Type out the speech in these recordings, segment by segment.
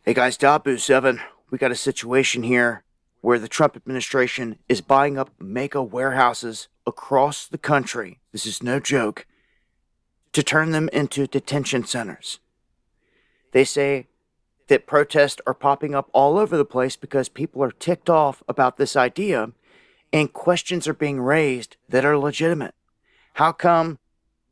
Hey guys, Dabu 7. We got a situation here where the Trump administration is buying up mega warehouses across the country. This is no joke. To turn them into detention centers. They say that protests are popping up all over the place because people are ticked off about this idea and questions are being raised that are legitimate. How come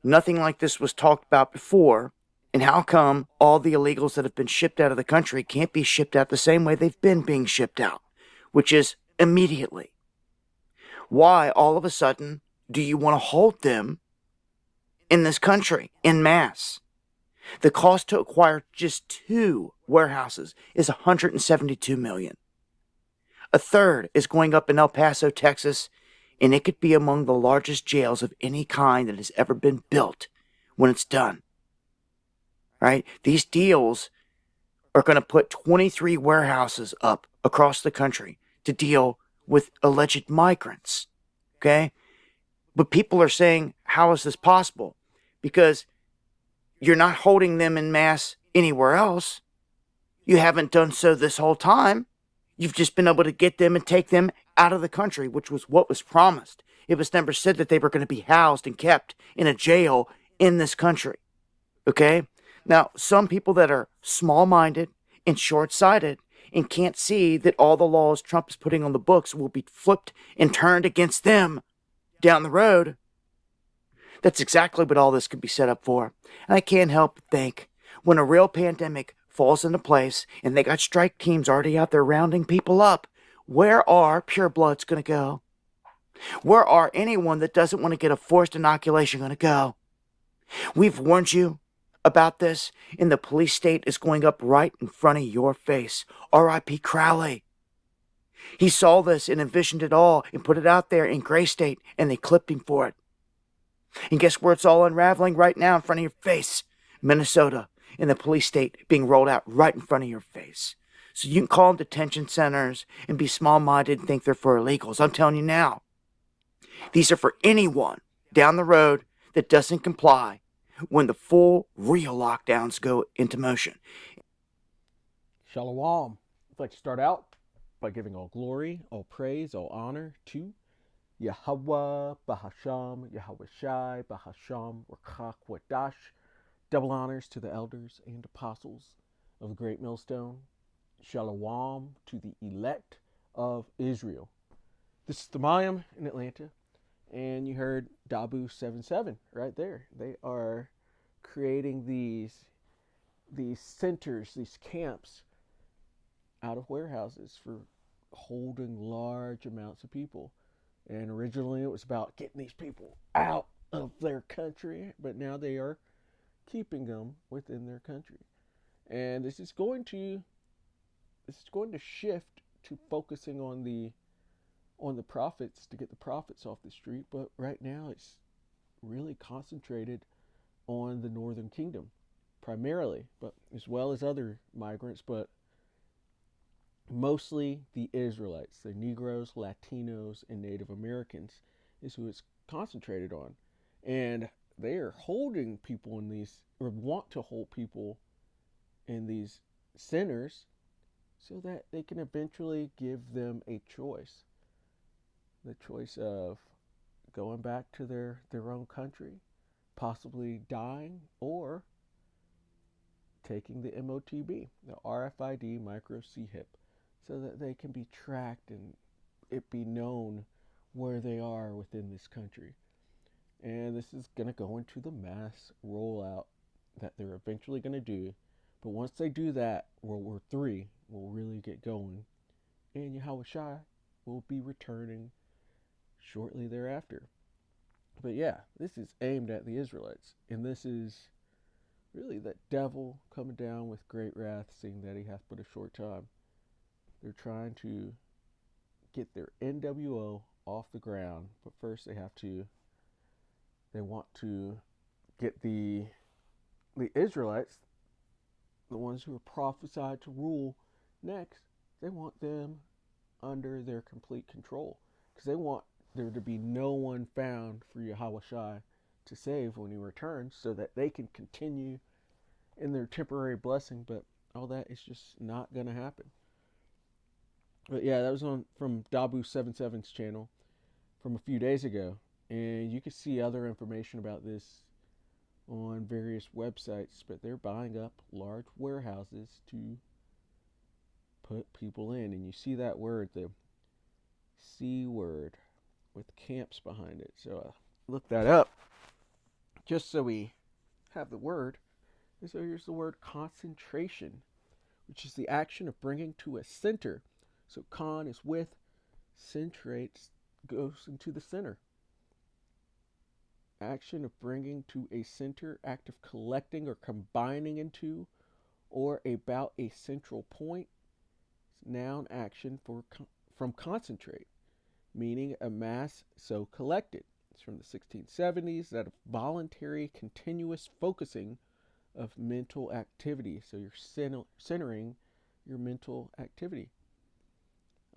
nothing like this was talked about before? And how come all the illegals that have been shipped out of the country can't be shipped out the same way they've been being shipped out, which is immediately? Why, all of a sudden, do you want to hold them in this country in mass? The cost to acquire just 2 warehouses is $172 million. A third is going up in El Paso, Texas, and it could be among the largest jails of any kind that has ever been built when it's done. Right? These deals are going to put 23 warehouses up across the country to deal with alleged migrants. Okay? But people are saying, how is this possible? Because you're not holding them in mass anywhere else. You haven't done so this whole time. You've just been able to get them and take them out of the country, which was what was promised. It was never said that they were going to be housed and kept in a jail in this country. Okay? Now, some people that are small-minded and short-sighted and can't see that all the laws Trump is putting on the books will be flipped and turned against them down the road. That's exactly what all this could be set up for. And I can't help but think, when a real pandemic falls into place and they got strike teams already out there rounding people up, where are purebloods going to go? Where are anyone that doesn't want to get a forced inoculation going to go? We've warned you about this, and the police state is going up right in front of your face. R.I.P. Crowley. He saw this and envisioned it all and put it out there in Gray State, and they clipped him for it. And guess where it's all unraveling right now in front of your face? Minnesota, and the police state being rolled out right in front of your face. So you can call them detention centers and be small-minded and think they're for illegals. I'm telling you now, these are for anyone down the road that doesn't comply when the full real lockdowns go into motion. Shalom. I'd like to start out by giving all glory, all praise, all honor to Yahweh, Bahasham, Yahweh Shai, Bahasham, Rakach, Wadash. Double honors to the elders and apostles of the Great Millstone. Shalom to the elect of Israel. This is the Mayim in Atlanta, and you heard Dabu 77 right there. They are creating these centers, these camps out of warehouses for holding large amounts of people. And originally it was about getting these people out of their country, but now they are keeping them within their country. And this is going to shift to focusing on the profits, to get the profits off the street, but right now it's really concentrated on the northern kingdom primarily, but as well as other migrants, but mostly the Israelites, the Negroes, Latinos, and Native Americans is who it's concentrated on. And they are holding people in these, or want to hold people in these centers so that they can eventually give them a choice. The choice of going back to their own country, possibly dying, or taking the MOTB, the RFID micro C-HIP, so that they can be tracked and it be known where they are within this country. And this is going to go into the mass rollout that they're eventually going to do. But once they do that, World War III will really get going. And Yahweh Shai will be returning shortly thereafter. But yeah, this is aimed at the Israelites. And this is really the devil coming down with great wrath, seeing that he hath but a short time. They're trying to get their NWO off the ground. But first they want to get the Israelites, the ones who are prophesied to rule next, they want them under their complete control. Because they want there to be no one found for Yahweh Shai to save when he returns, so that they can continue in their temporary blessing, but all that is just not going to happen. But yeah, that was on from Dabu 77's channel from a few days ago. And you can see other information about this on various websites, but they're buying up large warehouses to put people in. And you see that word, the C word, with camps behind it. So look that up just so we have the word. And so here's the word concentration, which is the action of bringing to a center. So con is with, centrates goes into the center. Action of bringing to a center, act of collecting or combining into or about a central point. Noun action from concentrate, meaning a mass so collected. It's from the 1670s, that of voluntary continuous focusing of mental activity. So you're centering your mental activity.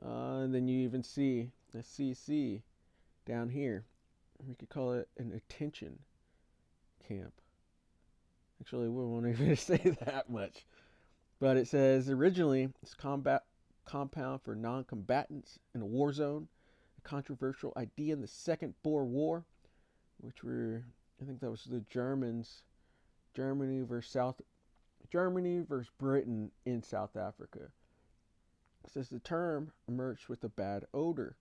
And then you even see the CC down here. We could call it an attention camp. Actually, we won't even say that much. But it says originally it's compound for non-combatants in a war zone, a controversial idea in the Second Boer War, which I think that was the Germans, Germany versus Britain in South Africa. It says the term emerged with a bad odor.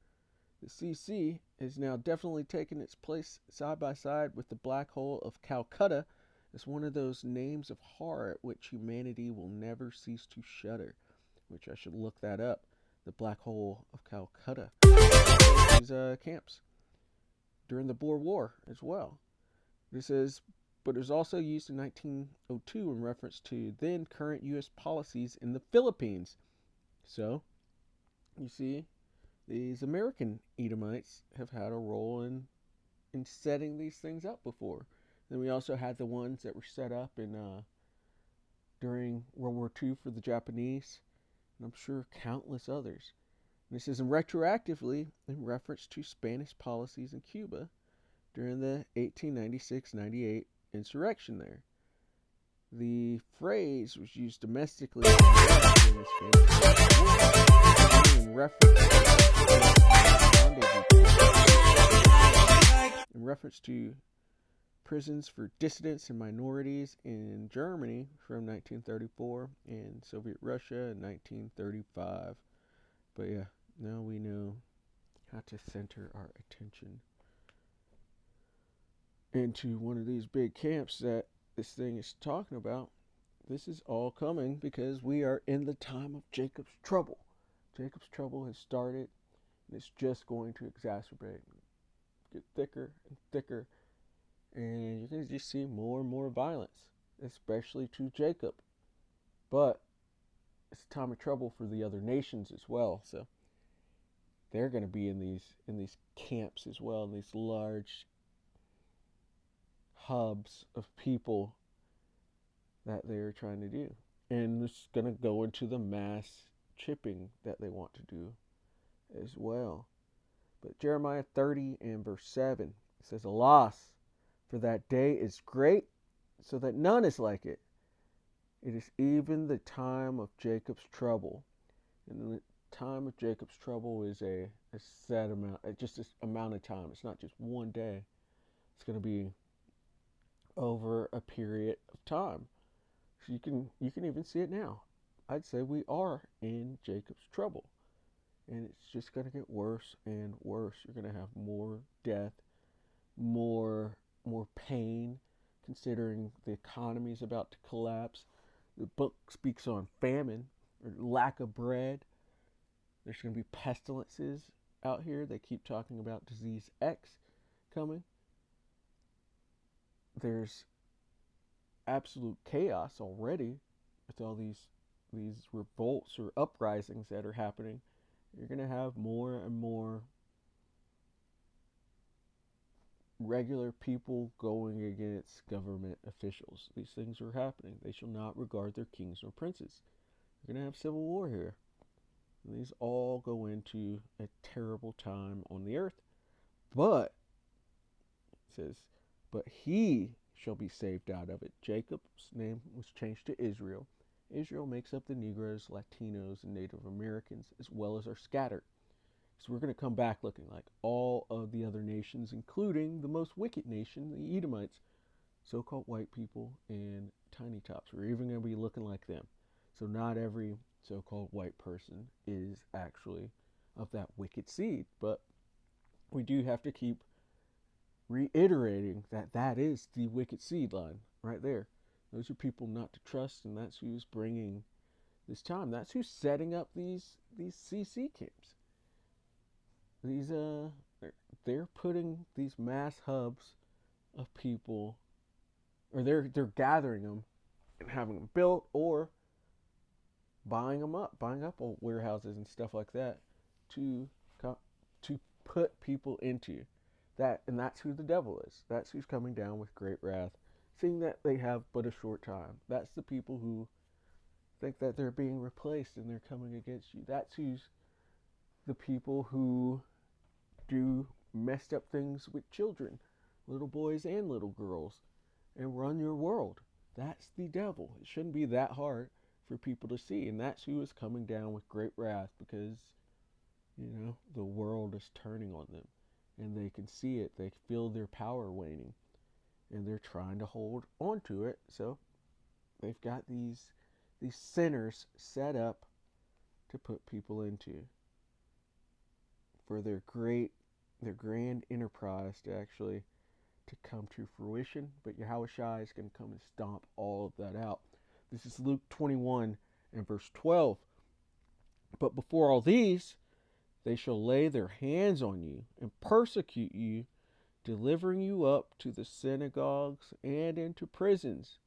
The CC has now definitely taken its place side by side with the Black Hole of Calcutta as one of those names of horror at which humanity will never cease to shudder. Which I should look that up. The Black Hole of Calcutta. These camps during the Boer War as well. This is, but it was also used in 1902 in reference to then current U.S. policies in the Philippines. So, you see, these American Edomites have had a role in setting these things up before. Then we also had the ones that were set up during World War II for the Japanese, and I'm sure countless others. And this is retroactively in reference to Spanish policies in Cuba during the 1896-98 insurrection there. The phrase was used domestically in reference to prisons for dissidents and minorities in Germany from 1934 and Soviet Russia in 1935. But yeah, now we know how to center our attention into one of these big camps that this thing is talking about. This is all coming because we are in the time of Jacob's trouble. Jacob's trouble has started, and it's just going to exacerbate, get thicker and thicker, and you're going to just see more and more violence, especially to Jacob. But it's a time of trouble for the other nations as well. So they're going to be in these camps as well, in these large hubs of people that they're trying to do. And it's going to go into the mass chipping that they want to do as well. But Jeremiah 30 and verse 7 says, "Alas, for that day is great, so that none is like it. It is even the time of Jacob's trouble." And the time of Jacob's trouble is a set amount, just this amount of time. It's not just one day. It's going to be over a period of time. So you can even see it now. I'd say we are in Jacob's trouble. And it's just going to get worse and worse. You're going to have more death, more pain, considering the economy is about to collapse. The book speaks on famine or lack of bread. There's going to be pestilences out here. They keep talking about disease X coming. There's absolute chaos already with all these revolts or uprisings that are happening. You're going to have more and more regular people going against government officials. These things are happening. They shall not regard their kings or princes. You're going to have civil war here. And these all go into a terrible time on the earth. But, it says, but he shall be saved out of it. Jacob's name was changed to Israel. Israel makes up the Negroes, Latinos, and Native Americans, as well as are scattered. So we're going to come back looking like all of the other nations, including the most wicked nation, the Edomites, so called white people, and tiny tops. We're even going to be looking like them. So not every so called white person is actually of that wicked seed, but we do have to keep reiterating that that is the wicked seed line right there. Those are people not to trust, and that's who's bringing this time. That's who's setting up these CC camps. These they're putting these mass hubs of people, or they're gathering them and having them built, or buying up old warehouses and stuff like that to to put people into that, and that's who the devil is. That's who's coming down with great wrath, seeing that they have but a short time. That's the people who think that they're being replaced and they're coming against you. That's who's the people who do messed up things with children, little boys and little girls, and run your world. That's the devil. It shouldn't be that hard for people to see, and that's who is coming down with great wrath because, the world is turning on them, and they can see it. They feel their power waning, and they're trying to hold on to it. So they've got these sinners set up to put people into for their grand enterprise to actually to come to fruition. But Yahushua is going to come and stomp all of that out. This is Luke 21 and verse 12. But before all these, they shall lay their hands on you and persecute you, delivering you up to the synagogues and into prisons.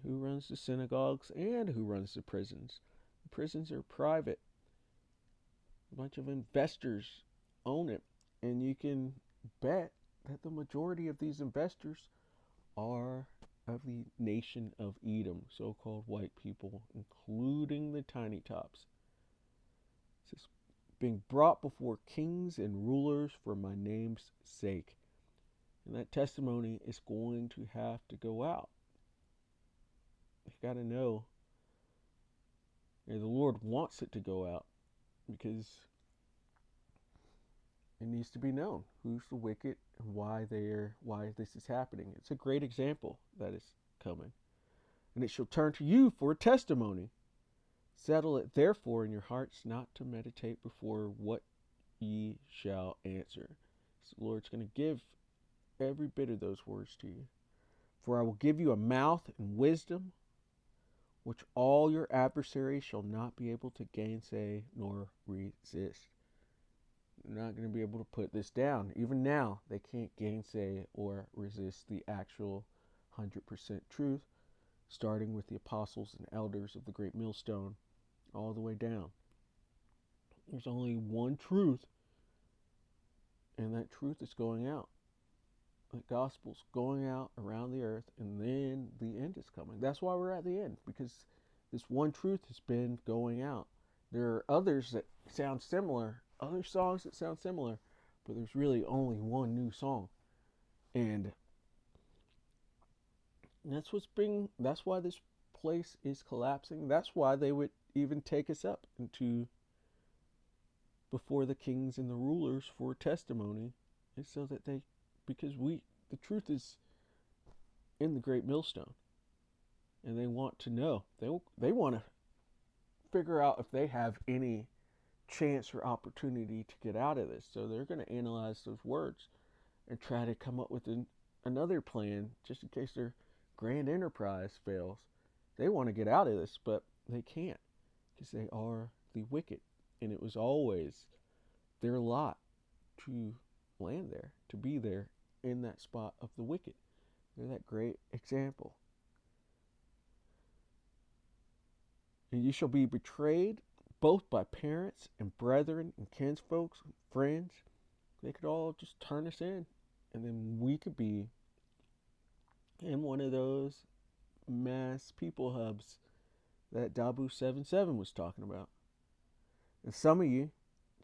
Who runs the synagogues and who runs the prisons? The prisons are private. A bunch of investors own it. And you can bet that the majority of these investors are of the nation of Edom, so called white people, including the tiny tops. It says, being brought before kings and rulers for my name's sake. And that testimony is going to have to go out. You got to know, the Lord wants it to go out because it needs to be known who's the wicked and why this is happening. It's a great example that is coming. And it shall turn to you for a testimony. Settle it therefore in your hearts not to meditate before what ye shall answer. So the Lord's going to give every bit of those words to you. For I will give you a mouth and wisdom, which all your adversaries shall not be able to gainsay nor resist. They're not going to be able to put this down. Even now, they can't gainsay or resist the actual 100% truth, starting with the apostles and elders of the great millstone all the way down. There's only one truth, and that truth is going out. The gospel's going out around the earth, and then the end is coming. That's why we're at the end, because this one truth has been going out. There are others that sound similar, other songs that sound similar, but there's really only one new song. And that's why this place is collapsing. That's why they would even take us up into before the kings and the rulers for testimony, is so that because the truth is in the great millstone, and they want to know, they want to figure out if they have any chance or opportunity to get out of this. So they're going to analyze those words and try to come up with another plan just in case their grand enterprise fails. They want to get out of this, but they can't because they are the wicked. And it was always their lot to land there, to be there in that spot of the wicked. They're that great example. And you shall be betrayed both by parents and brethren and kinsfolks and friends. They could all just turn us in, and then we could be in one of those mass people hubs that Dabu 77 was talking about. And some of you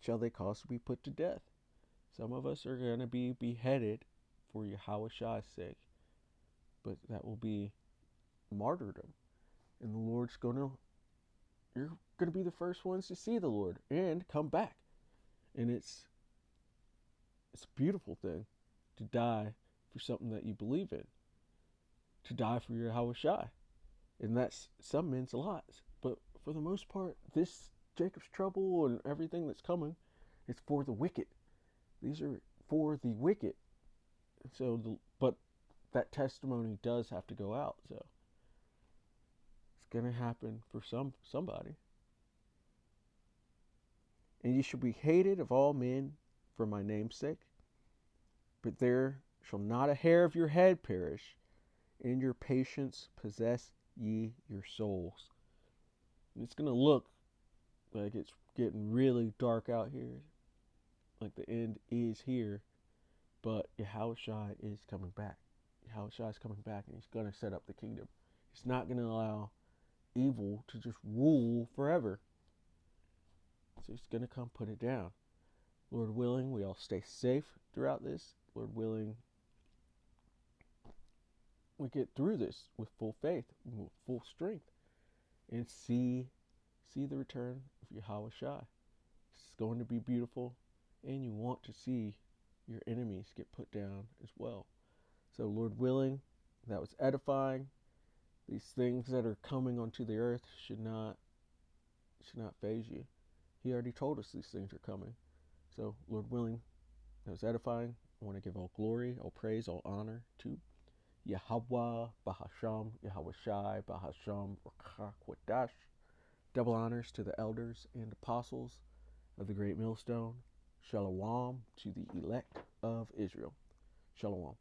shall they cause to be put to death. Some of us are going to be beheaded for Yahushua's sake, but that will be martyrdom. and the Lord's gonna you're gonna be the first ones to see the Lord and come back. And it's a beautiful thing to die for something that you believe in, to die for your Hawashai. And that's some men's lives. But for the most part, this Jacob's trouble and everything that's coming is for the wicked. These are for the wicked. But that testimony does have to go out. So it's gonna happen for somebody. And you shall be hated of all men for my name's sake, but there shall not a hair of your head perish. In your patience possess ye your souls. And it's gonna look like it's getting really dark out here, like the end is here, but Yahushua is coming back. Yahushua is coming back, and he's going to set up the kingdom. He's not going to allow evil to just rule forever. So he's going to come put it down. Lord willing, we all stay safe throughout this. Lord willing, we get through this with full faith, with full strength, and see the return of Yahushua. It's going to be beautiful, and you want to see your enemies get put down as well. So, Lord willing, that was edifying. These things that are coming onto the earth should not faze you. He already told us these things are coming. So, Lord willing, that was edifying. I want to give all glory, all praise, all honor to Yahweh, Bahasham, Yahushai, Bahasham, Rakakwadash. Double honors to the elders and apostles of the great millstone. Shalom to the elect of Israel. Shalom.